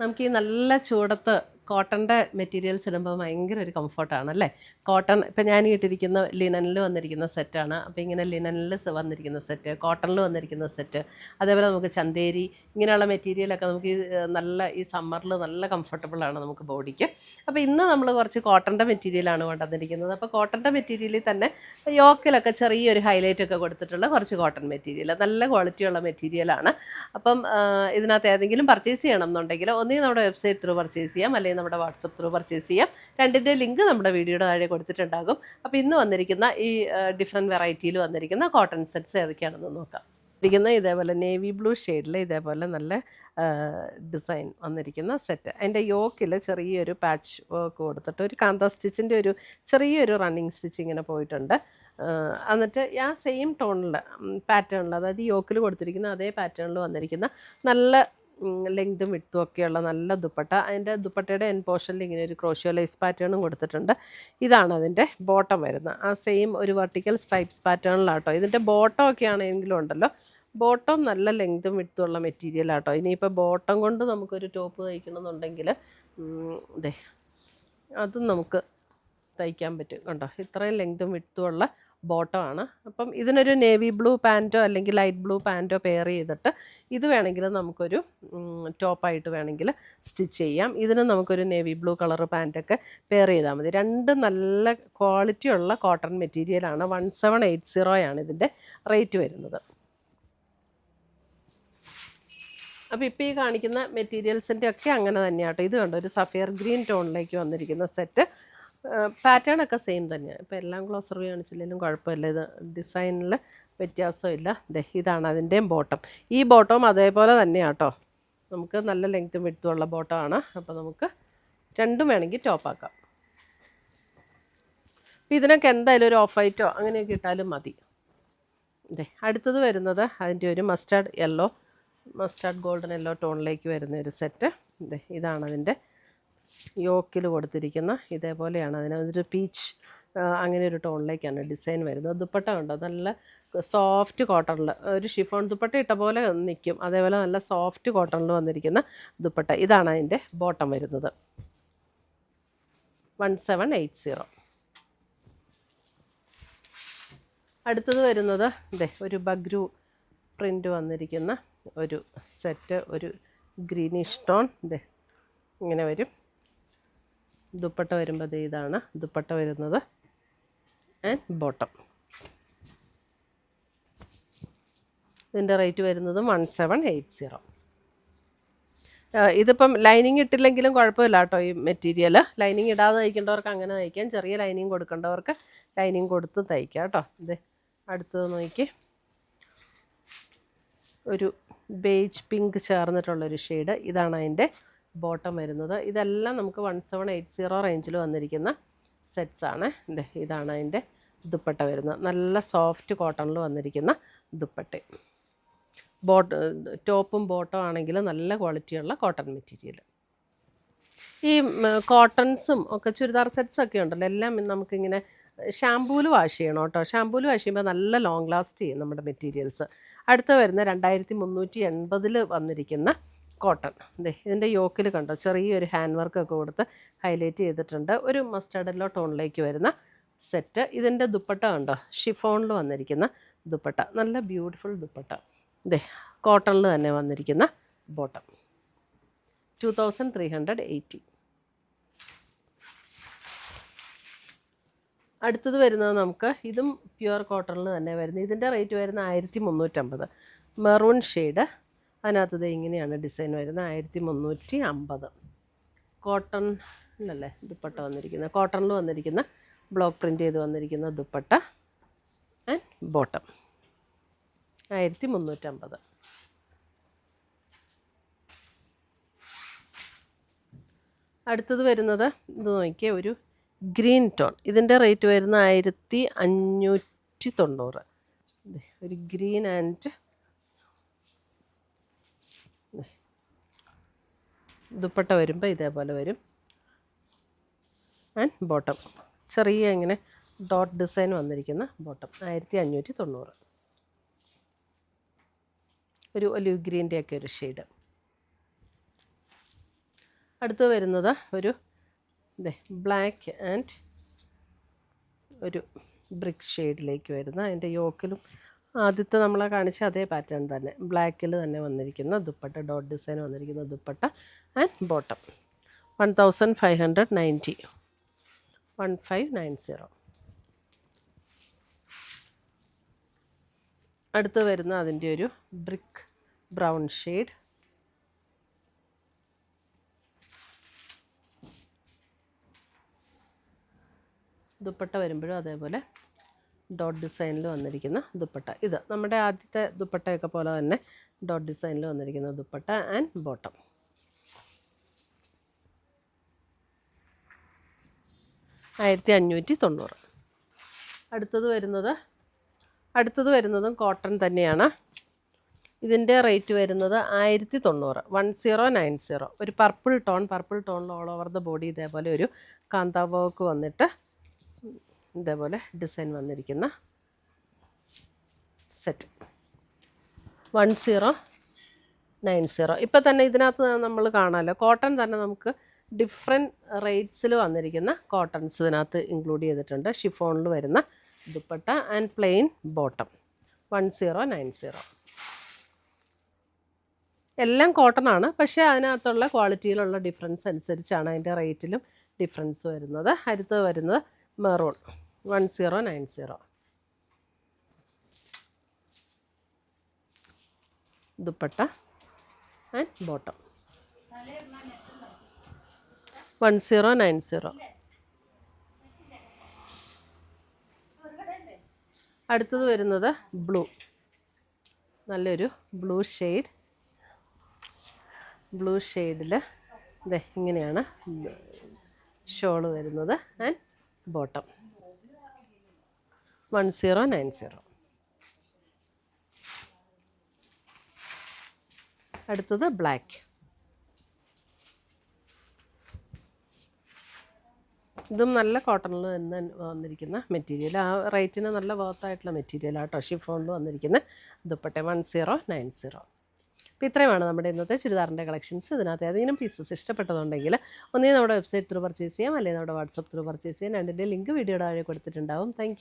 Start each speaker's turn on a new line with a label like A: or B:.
A: നമുക്ക് ഈ നല്ല ചൂടത്ത് കോട്ടൻ്റെ മെറ്റീരിയൽസ് ഇടുമ്പോൾ ഭയങ്കര ഒരു കംഫർട്ടാണ് അല്ലേ. കോട്ടൺ ഇപ്പം ഞാൻ ഇട്ടിരിക്കുന്ന ലിനനിൽ വന്നിരിക്കുന്ന സെറ്റാണ്. അപ്പോൾ ഇങ്ങനെ ലിനനിൽ വന്നിരിക്കുന്ന സെറ്റ്, കോട്ടണിൽ വന്നിരിക്കുന്ന സെറ്റ്, അതേപോലെ നമുക്ക് ചന്തേരി ഇങ്ങനെയുള്ള മെറ്റീരിയലൊക്കെ നമുക്ക് നല്ല ഈ സമ്മറിൽ നല്ല കംഫർട്ടബിളാണ് നമുക്ക് ബോഡിക്ക്. അപ്പോൾ ഇന്ന് നമ്മൾ കുറച്ച് കോട്ടൻ്റെ മെറ്റീരിയലാണ് കൊണ്ടുവന്നിരിക്കുന്നത്. അപ്പോൾ കോട്ടൻ്റെ മെറ്റീരിയലിൽ തന്നെ യോക്കിലൊക്കെ ചെറിയൊരു ഹൈലൈറ്റ് ഒക്കെ കൊടുത്തിട്ടുള്ള കുറച്ച് കോട്ടൺ മെറ്റീരിയൽ, നല്ല ക്വാളിറ്റിയുള്ള മെറ്റീരിയലാണ്. അപ്പം ഇതിനകത്ത് ഏതെങ്കിലും പർച്ചേസ് ചെയ്യണം എന്നുണ്ടെങ്കിൽ ഒന്നുകിൽ നമ്മുടെ വെബ്സൈറ്റ് ത്രൂ പർച്ചേസ് ചെയ്യാം, അല്ലെങ്കിൽ നമ്മുടെ വാട്സപ്പ് ത്രൂ പർച്ചേസ് ചെയ്യാം. രണ്ടിൻ്റെ ലിങ്ക് നമ്മുടെ വീഡിയോയുടെ താഴെ കൊടുത്തിട്ടുണ്ടാകും. അപ്പോൾ ഇന്ന് വന്നിരിക്കുന്ന ഈ ഡിഫറെൻറ്റ് വെറൈറ്റിയിൽ വന്നിരിക്കുന്ന കോട്ടൺ സെറ്റ്സ് ഏതൊക്കെയാണെന്ന് നോക്കാം. ഇതേപോലെ നേവി ബ്ലൂ ഷെയ്ഡിൽ ഇതേപോലെ നല്ല ഡിസൈൻ വന്നിരിക്കുന്ന സെറ്റ്. അതിൻ്റെ യോക്കിൽ ചെറിയൊരു പാച്ച് വർക്ക് കൊടുത്തിട്ട് ഒരു കാന്ത സ്റ്റിച്ചിൻ്റെ ഒരു ചെറിയൊരു റണ്ണിങ് സ്റ്റിച്ച് ഇങ്ങനെ പോയിട്ടുണ്ട്. എന്നിട്ട് ആ സെയിം ടോണിൽ പാറ്റേണിൽ, അതായത് യോക്കിൽ കൊടുത്തിരിക്കുന്ന അതേ പാറ്റേണിൽ വന്നിരിക്കുന്ന നല്ല ലെങ്തും വിട്ടും ഒക്കെയുള്ള നല്ല ദുപ്പട്ട. അതിൻ്റെ ദുപ്പട്ടയുടെ എൻ പോർഷനിൽ ഇങ്ങനെ ഒരു ക്രോഷ്യോ ലേസ് പാറ്റേണും കൊടുത്തിട്ടുണ്ട്. ഇതാണ് അതിൻ്റെ ബോട്ടം വരുന്നത്. ആ സെയിം ഒരു വെർട്ടിക്കൽ സ്ട്രൈപ്സ് പാറ്റേണിലാട്ടോ. ഇതിൻ്റെ ബോട്ടം ഒക്കെ ആണെങ്കിലും ഉണ്ടല്ലോ, ബോട്ടം നല്ല ലെങ്തും വിട്ടും ഉള്ള മെറ്റീരിയലാട്ടോ. ഇനിയിപ്പോൾ ബോട്ടം കൊണ്ട് നമുക്കൊരു ടോപ്പ് തയ്ക്കണമെന്നുണ്ടെങ്കിൽ അതെ അതും നമുക്ക് തയ്ക്കാൻ പറ്റും. കണ്ടോ, ഇത്രയും ലെങ്തും വിട്ടും ഉള്ള ബോട്ടമാണ്. അപ്പം ഇതിനൊരു നേവി ബ്ലൂ പാൻറ്റോ അല്ലെങ്കിൽ ലൈറ്റ് ബ്ലൂ പാൻറ്റോ പെയർ ചെയ്തിട്ട് ഇത് വേണമെങ്കിൽ നമുക്കൊരു ടോപ്പായിട്ട് വേണമെങ്കിൽ സ്റ്റിച്ച് ചെയ്യാം. ഇതിന് നമുക്കൊരു നേവി ബ്ലൂ കളർ പാൻറ്റൊക്കെ പെയർ ചെയ്താൽ മതി. രണ്ട് നല്ല ക്വാളിറ്റിയുള്ള കോട്ടൺ മെറ്റീരിയലാണ്. 1780 ഇതിൻ്റെ റേറ്റ് വരുന്നത്. അപ്പോൾ ഇപ്പോൾ ഈ കാണിക്കുന്ന മെറ്റീരിയൽസിൻ്റെ ഒക്കെ അങ്ങനെ തന്നെയാട്ടോ. ഇത് കണ്ടോ, ഒരു സഫയർ ഗ്രീൻ ടോണിലേക്ക് വന്നിരിക്കുന്ന സെറ്റ്. പാറ്റേൺ ഒക്കെ സെയിം തന്നെയാണ്. ഇപ്പോൾ എല്ലാം ക്ലോസർ വ്യൂ കാണിച്ചില്ലെങ്കിലും കുഴപ്പമില്ല, ഇത് ഡിസൈനിൽ വ്യത്യാസമില്ല. ഇതാണ് അതിൻ്റെയും ബോട്ടം. ഈ ബോട്ടം അതേപോലെ തന്നെയാണ് കേട്ടോ. നമുക്ക് നല്ല ലെങ്ത്തും വിടുത്തുമുള്ള ബോട്ടമാണ്. അപ്പോൾ നമുക്ക് രണ്ടും വേണമെങ്കിൽ ടോപ്പാക്കാം. അപ്പോൾ ഇതിനൊക്കെ എന്തായാലും ഒരു ഓഫ് വൈറ്റോ അങ്ങനെയൊക്കെ ഇട്ടാലും മതി. അടുത്തത് വരുന്നത് അതിൻ്റെ ഒരു മസ്റ്റാർഡ് ഗോൾഡൻ യെല്ലോ ടോണിലേക്ക് വരുന്ന ഒരു സെറ്റ്. ഇതാണ് അതിൻ്റെ യോക്കിൽ കൊടുത്തിരിക്കുന്ന. ഇതേപോലെയാണ് അതിനൊരു പീച്ച് അങ്ങനെ ഒരു ടോണിലേക്കാണ് ഡിസൈൻ വരുന്നത്. ദുപ്പട്ട ഉണ്ടോ, നല്ല സോഫ്റ്റ് കോട്ടണിൽ ഒരു ഷിഫോൺ ദുപ്പട്ട ഇട്ട പോലെ നിൽക്കും. അതേപോലെ നല്ല സോഫ്റ്റ് കോട്ടണിൽ വന്നിരിക്കുന്ന ദുപ്പട്ട. ഇതാണ് അതിൻ്റെ ബോട്ടം വരുന്നത്. 1780. അടുത്തത് വരുന്നത് ഒരു ബഗ്രു പ്രിൻ്റ് വന്നിരിക്കുന്ന ഒരു സെറ്റ്, ഒരു ഗ്രീനിഷ് ടോൺ. ഇങ്ങനെ വരും. ദുപ്പട്ട വരുമ്പോൾ ഇതാണ് ദുപ്പട്ട വരുന്നത് ആൻഡ് ബോട്ടം. ഇതിൻ്റെ റേറ്റ് വരുന്നത് 1780. ഇതിപ്പം ലൈനിങ് ഇട്ടില്ലെങ്കിലും കുഴപ്പമില്ല കേട്ടോ. ഈ മെറ്റീരിയൽ ലൈനിങ് ഇടാതെ തയ്ക്കേണ്ടവർക്ക് അങ്ങനെ തയ്ക്കാം, ചെറിയ ലൈനിങ് കൊടുക്കേണ്ടവർക്ക് ലൈനിങ് കൊടുത്ത് തയ്ക്കാം കേട്ടോ. അടുത്തത് നോക്കി, ഒരു ബേജ് പിങ്ക് ചേർന്നിട്ടുള്ളൊരു ഷെയ്ഡ്. ഇതാണ് അതിൻ്റെ ബോട്ടം വരുന്നത്. ഇതെല്ലാം നമുക്ക് 1780 റേഞ്ചിൽ വന്നിരിക്കുന്ന സെറ്റ്സാണ്. ഇതാണ് അതിൻ്റെ ദുപ്പട്ട വരുന്നത്. നല്ല സോഫ്റ്റ് കോട്ടണിൽ വന്നിരിക്കുന്ന ദുപ്പട്ട. ടോപ്പും ബോട്ടം ആണെങ്കിൽ നല്ല ക്വാളിറ്റിയുള്ള കോട്ടൺ മെറ്റീരിയൽ. ഈ കോട്ടൺസും ഒക്കെ ചുരിദാർ സെറ്റ്സൊക്കെ ഉണ്ടല്ലോ, എല്ലാം നമുക്കിങ്ങനെ ഷാമ്പൂവിൽ വാഷ് ചെയ്യണം കേട്ടോ. ഷാമ്പൂവിൽ വാഷ് ചെയ്യുമ്പോൾ നല്ല ലോങ് ലാസ്റ്റ് ചെയ്യും നമ്മുടെ മെറ്റീരിയൽസ്. അടുത്ത വരുന്ന 2380 വന്നിരിക്കുന്ന കോട്ടൺ. ഇതിൻ്റെ യോക്കിൽ കണ്ടോ, ചെറിയൊരു ഹാൻഡ് വർക്കൊക്കെ കൊടുത്ത് ഹൈലൈറ്റ് ചെയ്തിട്ടുണ്ട്. ഒരു മസ്റ്റാർഡ് യെല്ലോ ടോണിലേക്ക് വരുന്ന സെറ്റ്. ഇതിൻ്റെ ദുപ്പട്ട കണ്ടോ, ഷിഫോണിൽ വന്നിരിക്കുന്ന ദുപ്പട്ട, നല്ല ബ്യൂട്ടിഫുൾ ദുപ്പട്ട. കോട്ടണിൽ തന്നെ വന്നിരിക്കുന്ന ബോട്ടം. 2380. അടുത്തത് വരുന്നത് നമുക്ക് ഇതും പ്യുവർ കോട്ടണിൽ തന്നെ വരുന്നത്. ഇതിൻ്റെ റേറ്റ് വരുന്നത് 1350. Maroon shade. അതിനകത്തത് ഇങ്ങനെയാണ് ഡിസൈൻ വരുന്നത്. 1350. കോട്ടണിലല്ലേ ദുപ്പട്ട വന്നിരിക്കുന്നത്. കോട്ടണിൽ വന്നിരിക്കുന്ന ബ്ലോക്ക് പ്രിൻ്റ് ചെയ്ത് വന്നിരിക്കുന്ന ദുപ്പട്ട ആൻഡ് ബോട്ടം. 1350. അടുത്തത് വരുന്നത് ഇത് നോക്കിയേ, ഒരു ഗ്രീൻ ടോൺ. ഇതിൻ്റെ റേറ്റ് വരുന്ന 1590. ഒരു ഗ്രീൻ ആൻഡ് ദുപ്പട്ട വരുമ്പോൾ ഇതേപോലെ വരും ആൻഡ് ബോട്ടം. ചെറിയ ഇങ്ങനെ ഡോട്ട് ഡിസൈൻ വന്നിരിക്കുന്ന ബോട്ടം. 1590. ഒരു ഒലിവ് ഗ്രീൻ്റെയൊക്കെ ഒരു ഷെയ്ഡ്. അടുത്ത് വരുന്നത് ഒരു ബ്ലാക്ക് ആൻഡ് ഒരു ബ്രിക്ക് ഷെയ്ഡിലേക്ക് വരുന്ന അതിൻ്റെ യോക്കിലും ആദ്യത്തെ നമ്മളെ കാണിച്ച അതേ പാറ്റേൺ തന്നെ ബ്ലാക്കിൽ തന്നെ വന്നിരിക്കുന്ന ദുപ്പട്ട ഡോട്ട് ഡിസൈൻ വന്നിരിക്കുന്ന ദുപ്പട്ട ആൻഡ് ബോട്ടം 1590 1590. അടുത്ത് വരുന്ന അതിൻ്റെ ഒരു ബ്രിക്ക് ബ്രൗൺ ഷെയ്ഡ്. ദുപ്പട്ട വരുമ്പോഴും അതേപോലെ ഡോട്ട് ഡിസൈനിൽ വന്നിരിക്കുന്ന ദുപ്പട്ട. ഇത് നമ്മുടെ ആദ്യത്തെ ദുപ്പട്ടയൊക്കെ പോലെ തന്നെ ഡോട്ട് ഡിസൈനിൽ വന്നിരിക്കുന്ന ദുപ്പട്ട ആൻഡ് ബോട്ടം. $1590. അടുത്തത് വരുന്നതും കോട്ടൺ തന്നെയാണ്. ഇതിൻ്റെ റേറ്റ് വരുന്നത് 1090 1090. ഒരു പർപ്പിൾ ടോണിൽ ഓൾ ഓവർ ദ ബോഡി ഇതേപോലെ ഒരു കാന്ത വർക്ക് വന്നിട്ട് ഇതേപോലെ ഡിസൈൻ വന്നിരിക്കുന്ന സെറ്റ് 1090. ഇപ്പം തന്നെ ഇതിനകത്ത് നമ്മൾ കാണാമല്ലോ കോട്ടൺ തന്നെ നമുക്ക് ഡിഫറെൻറ്റ് റേറ്റ്സിൽ വന്നിരിക്കുന്ന കോട്ടൺസ് ഇതിനകത്ത് ഇൻക്ലൂഡ് ചെയ്തിട്ടുണ്ട്. ഷിഫോണിൽ വരുന്ന ദുപ്പട്ട ആൻഡ് പ്ലെയിൻ ബോട്ടം 1090. എല്ലാം കോട്ടൺ ആണ്, പക്ഷേ അതിനകത്തുള്ള ക്വാളിറ്റിയിലുള്ള ഡിഫറൻസ് അനുസരിച്ചാണ് അതിൻ്റെ റേറ്റിലും ഡിഫറൻസ് വരുന്നത്. അടുത്ത് വരുന്നത് മെറൂൺ 1090. Dupatta and bottom 1090. അടുത്തത് വരുന്നത് ബ്ലൂ, നല്ലൊരു ബ്ലൂ ഷെയ്ഡിൽ ഇങ്ങനെയാണ് ഷോള് വരുന്നത് ആൻഡ് ബോട്ടം 1090. അടുത്തത് ബ്ലാക്ക്. ഇതും നല്ല കോട്ടണിൽ തന്നെ വന്നിരിക്കുന്ന മെറ്റീരിയൽ. ആ റേറ്റിന് നല്ല വർത്തായിട്ടുള്ള മെറ്റീരിയലാണ് കേട്ടോ. ഷിഫോണിൽ വന്നിരിക്കുന്ന ദുപ്പട്ട 1090. അപ്പോൾ ഇത്രയുമാണ് നമ്മുടെ ഇന്നത്തെ ചുരിദാറിൻ്റെ കളക്ഷൻസ്. ഇതിനകത്ത് ഏതെങ്കിലും പീസസ് ഇഷ്ടപ്പെട്ടതുണ്ടെങ്കിൽ ഒന്നേ നമ്മുടെ വെബ്സൈറ്റ് ത്രൂ പർച്ചേസ് ചെയ്യാം, അല്ലെങ്കിൽ നമ്മുടെ വാട്സപ്പ് ത്രൂ പർച്ചേസ് ചെയ്യാം. രണ്ടിൻ്റെ ലിങ്ക് വീഡിയോയുടെ താഴെ കൊടുത്തിട്ടുണ്ടാവും. താങ്ക്